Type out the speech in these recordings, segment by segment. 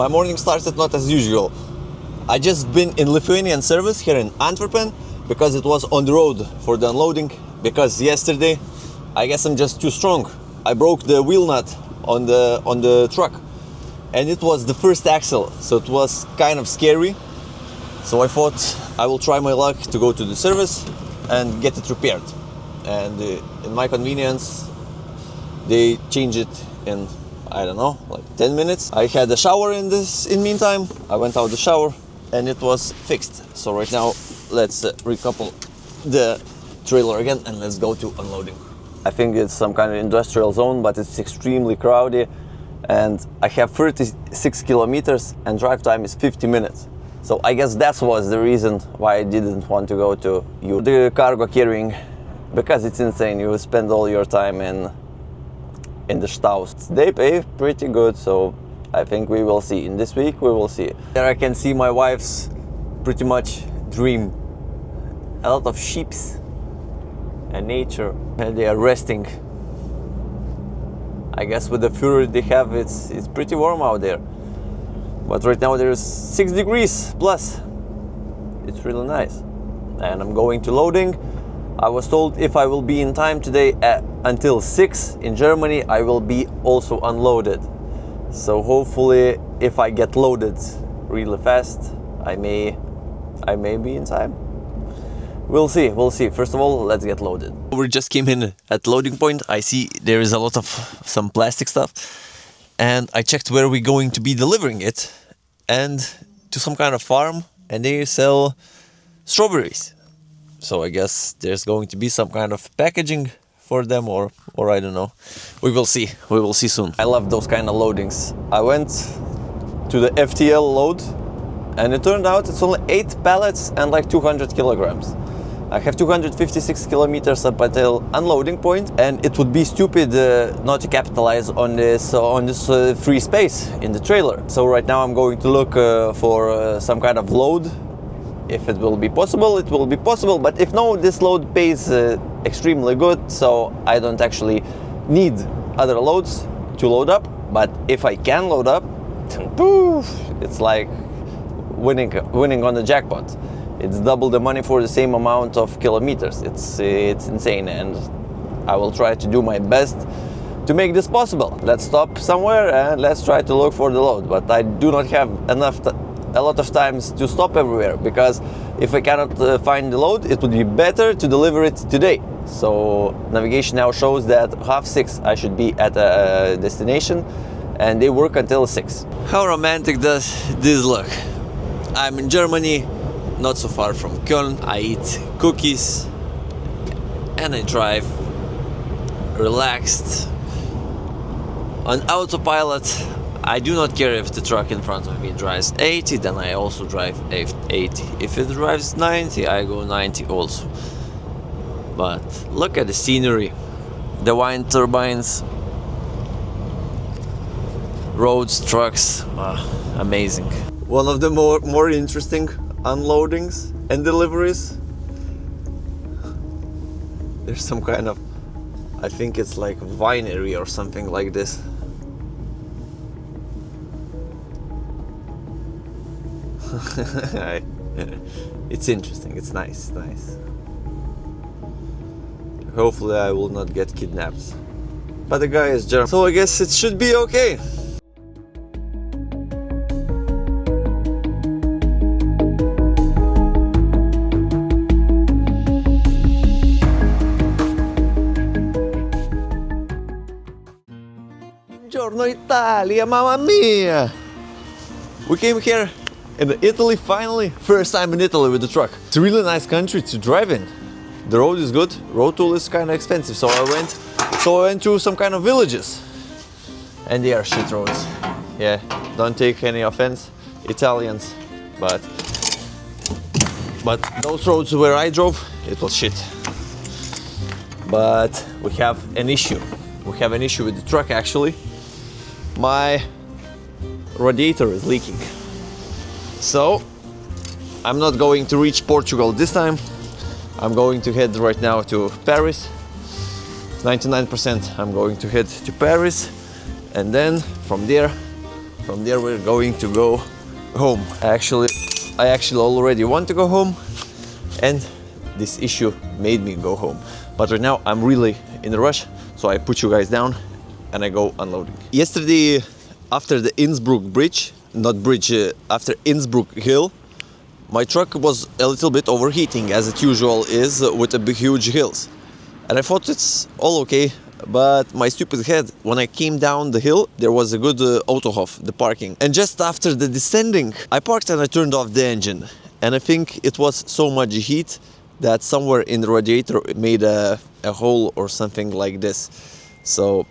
My morning started not as usual. I just been in Lithuanian service here in Antwerp because it was on the road for the unloading, because yesterday I guess I'm just too strong. I broke the wheel nut on the truck, and it was the first axle, so it was kind of scary. So I thought I will try my luck to go to the service and get it repaired. And in my convenience, they changed it in, I don't know, like 10 minutes. I had a shower in meantime. I went out the shower and it was fixed. So right now, let's recouple the trailer again and let's go to unloading. I think it's some kind of industrial zone, but it's extremely crowded, and I have 36 kilometers and drive time is 50 minutes. So I guess that was the reason why I didn't want to go to the cargo carrying, because it's insane. You spend all your time in the staus. They pay pretty good, so I think we will see. In this week we will see. There I can see my wife's pretty much dream. A lot of sheeps and nature, and they are resting. I guess with the fury they have, it's pretty warm out there. But right now there's 6 degrees plus. It's really nice. And I'm going to loading. I was told if I will be in time today until 6 in Germany, I will be also unloaded. So hopefully if I get loaded really fast, I may be in time. We'll see. First of all, let's get loaded. We just came in at loading point. I see there is a lot of some plastic stuff, and I checked where we're going to be delivering it, and to some kind of farm, and they sell strawberries. So I guess there's going to be some kind of packaging for them, or I don't know. We will see. We will see soon. I love those kind of loadings. I went to the FTL load, and it turned out it's only 8 pallets and like 200 kilograms. I have 256 kilometers up until unloading point, and it would be stupid not to capitalize on this free space in the trailer. So right now I'm going to look for some kind of load. If it will be possible, it will be possible. But if no, this load pays extremely good, so I don't actually need other loads to load up. But if I can load up, poof, it's like winning on the jackpot. It's double the money for the same amount of kilometers. It's insane, and I will try to do my best to make this possible. Let's stop somewhere and let's try to look for the load. But I do not have a lot of times to stop everywhere, because if I cannot find the load, it would be better to deliver it today. So navigation now shows that 5:30 I should be at a destination, and they work until 6. How romantic does this look? I'm in Germany, not so far from Köln. I eat cookies and I drive relaxed on autopilot. I do not care if the truck in front of me drives 80, then I also drive 80. If it drives 90, I go 90 also. But look at the scenery, the wind turbines, roads, trucks, amazing. One of the more interesting unloadings and deliveries. There's some kind of, I think it's like winery or something like this. It's interesting, it's nice. Hopefully I will not get kidnapped. But the guy is German, so I guess it should be okay. Buongiorno Italia, mamma mia! We came here in Italy finally. First time in Italy with the truck. It's a really nice country to drive in. The road is good. Road tool is kind of expensive, so I went to some kind of villages, and they are shit roads. Yeah, don't take any offense, Italians, but those roads where I drove, it was shit. But we have an issue. We have an issue with the truck actually. My radiator is leaking. So I'm not going to reach Portugal this time. I'm going to head right now to Paris. 99% I'm going to head to Paris, and then from there From there we're going to go home. I actually already want to go home, and this issue made me go home. But right now I'm really in a rush, so I put you guys down and I go unloading. Yesterday, after the after Innsbruck hill, my truck was a little bit overheating, as it usual is with the big huge hills. And I thought it's all okay, but my stupid head, when I came down the hill, there was a good Autohof, the parking. And just after the descending, I parked and I turned off the engine. And I think it was so much heat that somewhere in the radiator it made a hole or something like this. So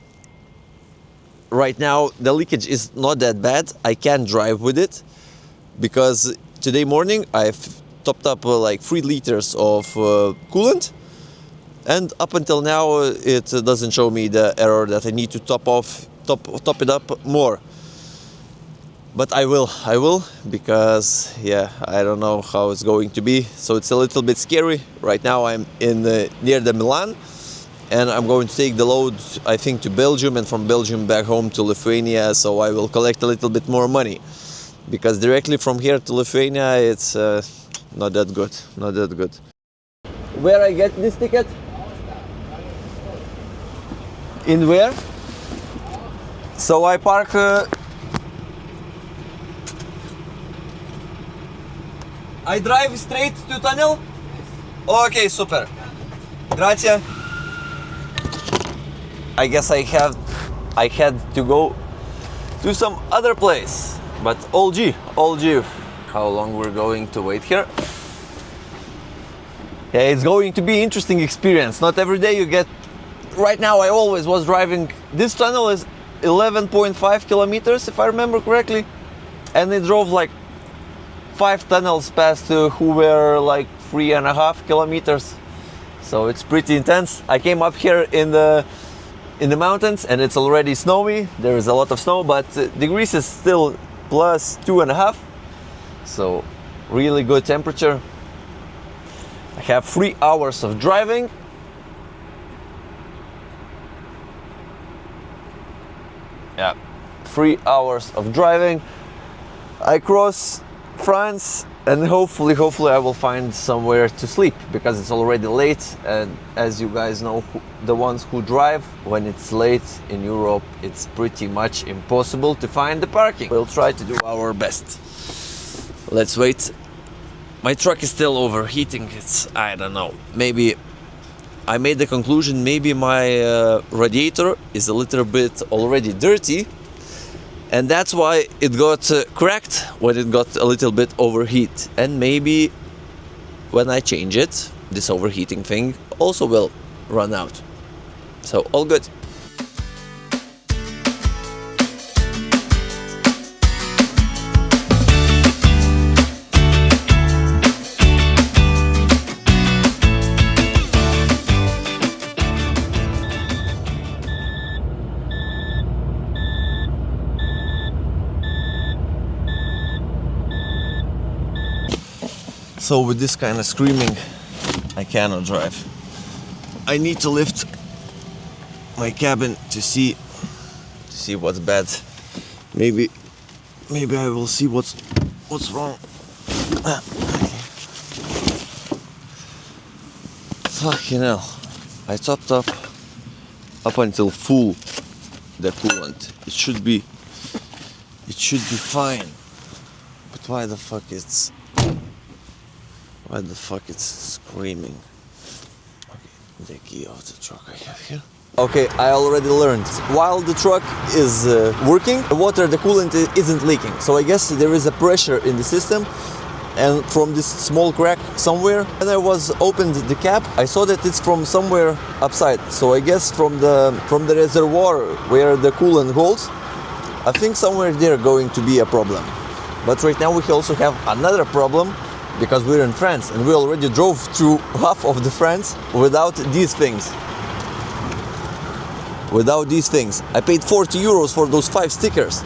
right now the leakage is not that bad. I can drive with it because today morning I've topped up like 3 liters of coolant, and up until now it doesn't show me the error that I need to top it up more. But I will, because yeah, I don't know how it's going to be. So it's a little bit scary. Right now I'm in near the Milan, and I'm going to take the load, I think, to Belgium, and from Belgium back home to Lithuania. So I will collect a little bit more money, because directly from here to Lithuania it's not that good. Where I get this ticket? In where? So I park I drive straight to tunnel? Okay, super. Grazie. I guess I had to go to some other place, but all G. How long we're going to wait here? Yeah, it's going to be interesting experience. Not every day you get. Right now I always was driving. This tunnel is 11.5 kilometers, if I remember correctly, and I drove like 5 tunnels past who were like 3.5 kilometers. So it's pretty intense. I came up here in the mountains and it's already snowy. There is a lot of snow, but degrees is still plus 2.5. So really good temperature. I have 3 hours of driving. Yeah, 3 hours of driving. I cross France, and hopefully I will find somewhere to sleep, because it's already late, and as you guys know, the ones who drive, when it's late in Europe, it's pretty much impossible to find the parking. We'll try to do our best. Let's wait. My truck is still overheating. I don't know, maybe I made the conclusion, maybe my radiator is a little bit already dirty, and that's why it got cracked when it got a little bit overheat. And maybe when I change it, this overheating thing also will run out. So all good. So with this kind of screaming, I cannot drive. I need to lift my cabin to see what's bad. Maybe I will see what's wrong. Fucking hell. I topped up until full the coolant. It should be fine. But why the fuck it's screaming? Okay, the key of the truck I have here. Okay, I already learned. While the truck is working, the coolant isn't leaking. So I guess there is a pressure in the system, and from this small crack somewhere, when I was opened the cap, I saw that it's from somewhere upside. So I guess from the reservoir where the coolant holds, I think somewhere there going to be a problem. But right now we also have another problem, because we're in France and we already drove through half of the France without these things. I paid 40 euros for those 5 stickers,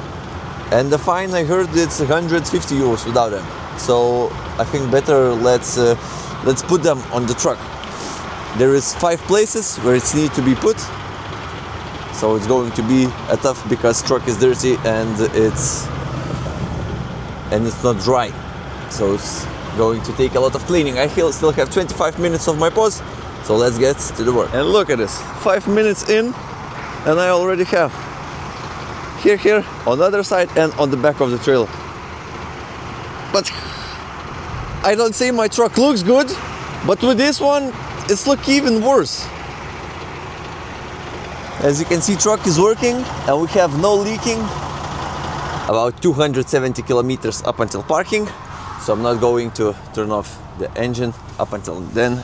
and the fine, I heard, it's 150 euros without them. So I think better let's put them on the truck. There is 5 places where it needs to be put, so it's going to be a tough, because truck is dirty and it's and it's not dry. So it's going to take a lot of cleaning. I still have 25 minutes of my pause, so let's get to the work. And look at this, 5 minutes in, and I already have here, on the other side, and on the back of the trailer. But I don't say my truck looks good, but with this one, it's looking even worse. As you can see, truck is working, and we have no leaking. About 270 kilometers up until parking, so I'm not going to turn off the engine up until then,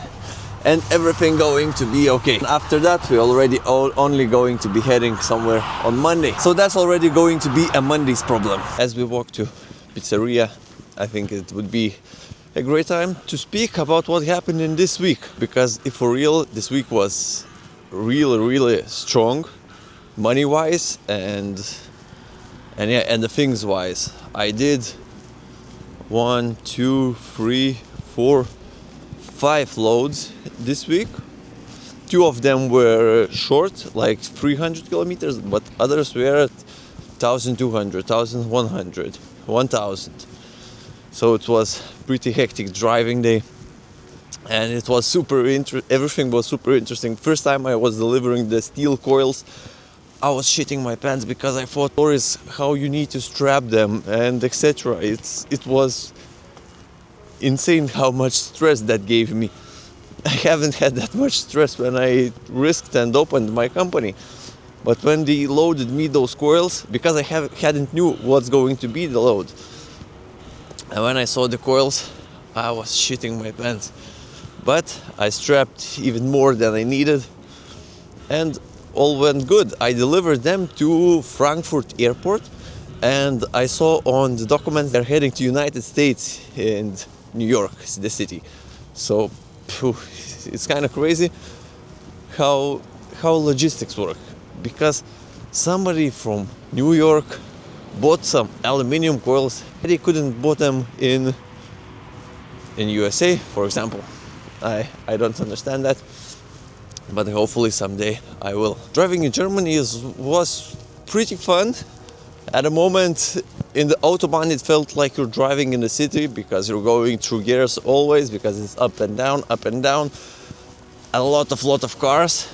and everything going to be okay. After that, we're already only going to be heading somewhere on Monday, so that's already going to be a Monday's problem. As we walk to pizzeria, I think it would be a great time to speak about what happened in this week, because if for real, this week was really strong, money-wise and the things wise. I did 1, 2, 3, 4, 5 loads this week. 2 of them were short, like 300 kilometers, but others were at 1200, 1100, 1000. So it was pretty hectic driving day, and it was everything was super interesting. First time I was delivering the steel coils, I was shitting my pants because I thought stories how you need to strap them and etc. It was insane how much stress that gave me. I haven't had that much stress when I risked and opened my company, but when they loaded me those coils, because I hadn't knew what's going to be the load, and when I saw the coils, I was shitting my pants. But I strapped even more than I needed, and all went good. I delivered them to Frankfurt airport, and I saw on the documents they're heading to United States and New York, the city. So it's kind of crazy how logistics work, because somebody from New York bought some aluminium coils. They couldn't bought them in USA, for example. I don't understand that, but hopefully someday I will. Driving in Germany was pretty fun. At the moment in the Autobahn it felt like you're driving in the city, because you're going through gears always, because it's up and down, a lot of cars.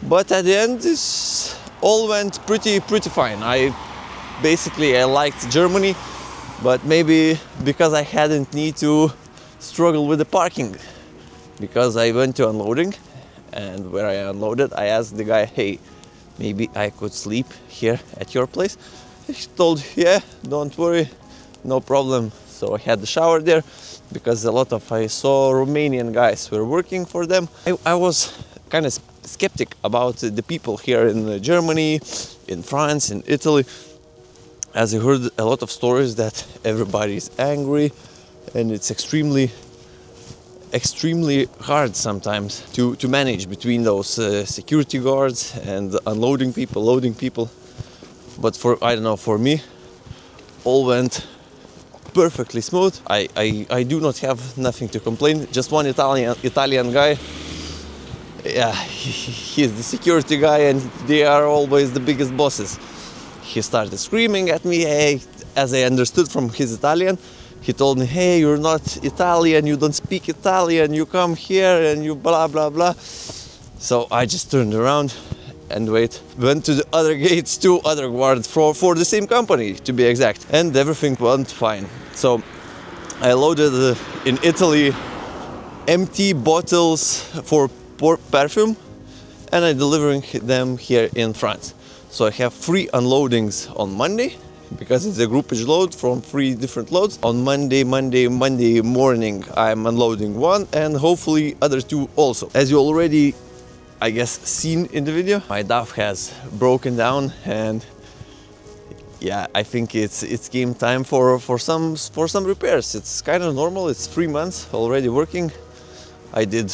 But at the end this all went pretty fine. I liked Germany, but maybe because I hadn't need to struggle with the parking, because I went to unloading, and where I unloaded I asked the guy, hey, maybe I could sleep here at your place. He told, yeah, don't worry, no problem. So I had the shower there, because I saw Romanian guys were working for them. I was kind of skeptic about the people here in Germany, in France, in Italy, as I heard a lot of stories that everybody is angry, and it's extremely hard sometimes to manage between those security guards and unloading people, loading people. But for me, all went perfectly smooth. I do not have nothing to complain. Just one Italian guy. Yeah, he's the security guy, and they are always the biggest bosses. He started screaming at me, hey, as I understood from his Italian. He told me, hey, you're not Italian, you don't speak Italian, you come here and you blah blah blah. So I just turned around and went to the other gates, 2 other guards for the same company, to be exact, and everything went fine. So I loaded in Italy empty bottles for perfume, and I'm delivering them here in France. So I have 3 unloadings on Monday, because it's a groupage load from 3 different loads. On Monday morning I'm unloading 1, and hopefully other 2 also. As you already, I guess, seen in the video, my DAF has broken down, and yeah, I think it's game time for some repairs. It's kind of normal. It's 3 months already working. I did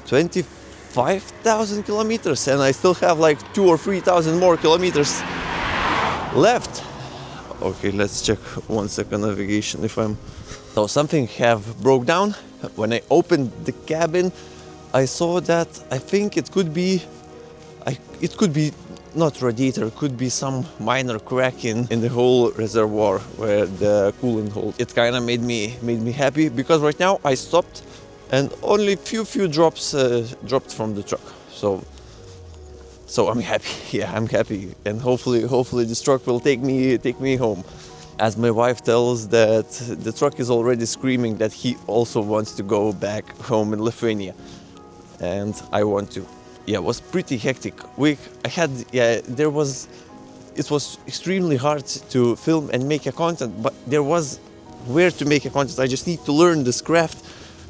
25,000 kilometers, and I still have like 2,000 or 3,000 more kilometers left. Okay, let's check 1 second navigation if I'm... So something have broke down. When I opened the cabin, I saw that I think it could be not radiator, could be some minor crack in the whole reservoir where the coolant holds. It kind of made me happy, because right now I stopped and only few drops dropped from the truck. So I'm happy. Yeah, I'm happy, and hopefully this truck will take me home. As my wife tells that the truck is already screaming that he also wants to go back home in Lithuania, and I want to. Yeah, it was pretty hectic week. It was extremely hard to film and make a content, but there was where to make a content. I just need to learn this craft,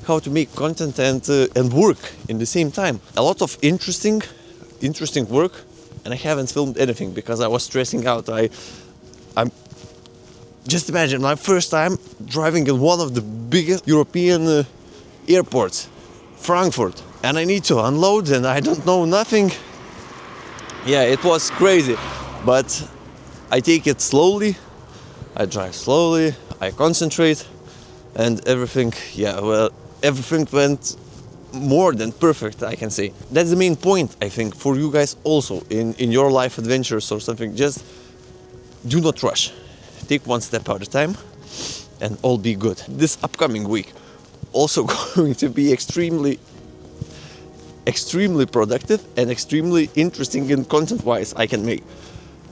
how to make content and work in the same time. A lot of interesting work, and I haven't filmed anything because I was stressing out. I'm just imagine my first time driving in one of the biggest European airports, Frankfurt, and I need to unload and I don't know nothing. Yeah, it was crazy, but I take it slowly. I drive slowly, I concentrate, and everything went more than perfect, I can say. That's the main point, I think, for you guys also in your life adventures or something. Just do not rush. Take one step at a time and all be good. This upcoming week also going to be extremely productive and extremely interesting in content-wise I can make.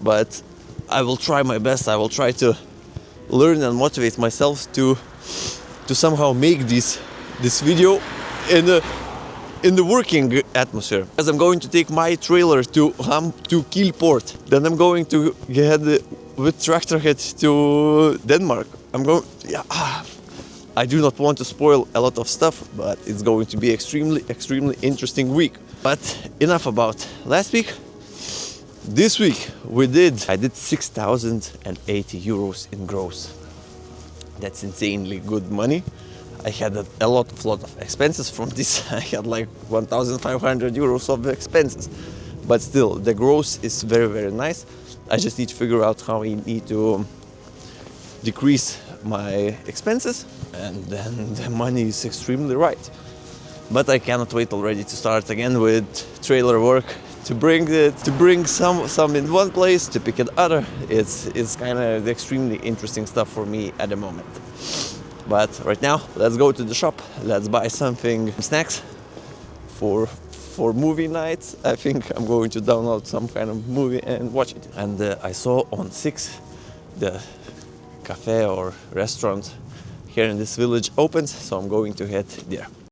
But I will try my best. I will try to learn and motivate myself to somehow make this video in the working atmosphere. As I'm going to take my trailer to Kiel port, then I'm going to head with tractor head to Denmark. I do not want to spoil a lot of stuff, but it's going to be extremely interesting week. But enough about last week. This week I did 6,080 euros in gross. That's insanely good money. I had a lot of expenses from this. I had like 1,500 euros of expenses, but still the gross is very nice. I just need to figure out how I need to decrease my expenses, and then the money is extremely right. But I cannot wait already to start again with trailer work, to bring some in one place, to pick it other. It's kind of extremely interesting stuff for me at the moment. But right now, let's go to the shop. Let's buy something, snacks for movie nights. I think I'm going to download some kind of movie and watch it. And I saw on 6 the cafe or restaurant here in this village opens, so I'm going to head there.